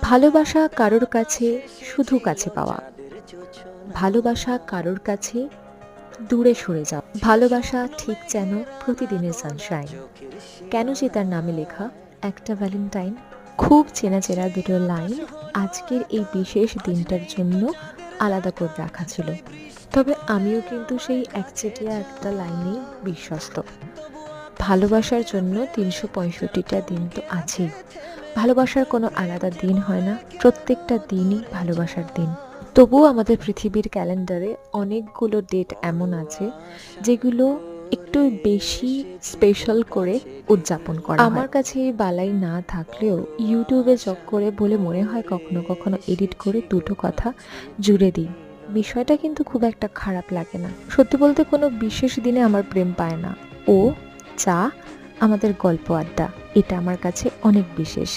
ভালোবাসা কারোর কাছে শুধু কাছে পাওয়া, ভালোবাসা কারোর কাছে দূরে সরে যাও। ভালোবাসা ঠিক যেন প্রতিদিনের সানশাইন, কেন যে তার নামে লেখা একটা ভ্যালেন্টাইন। খুব চেনা চেনা দুটো লাইন আজকের এই বিশেষ দিনটার জন্য আলাদা করে রাখা ছিল। তবে আমিও কিন্তু সেই একচেটিয়া একটা লাইনেই বিশ্বস্ত। ভালোবাসার জন্য ৩৬৫টা দিন তো আছেই। ভালোবাসার কোনো আলাদা দিন হয় না, প্রত্যেকটা দিনই ভালোবাসার দিন। তবুও আমাদের পৃথিবীর ক্যালেন্ডারে অনেকগুলো ডেট এমন আছে যেগুলো একটু বেশি স্পেশাল করে উদযাপন করা হয়। আমার কাছে এই বালাই না থাকলেও ইউটিউবে চক করে বলে মনে হয় কখনো কখনো এডিট করে দুটো কথা জুড়ে দিই। বিষয়টা কিন্তু খুব একটা খারাপ লাগে না। সত্যি বলতে কোনো বিশেষ দিনে আমার প্রেম পায় না। ও চা, আমাদের গল্প আড্ডা, এটা আমার কাছে অনেক বিশেষ।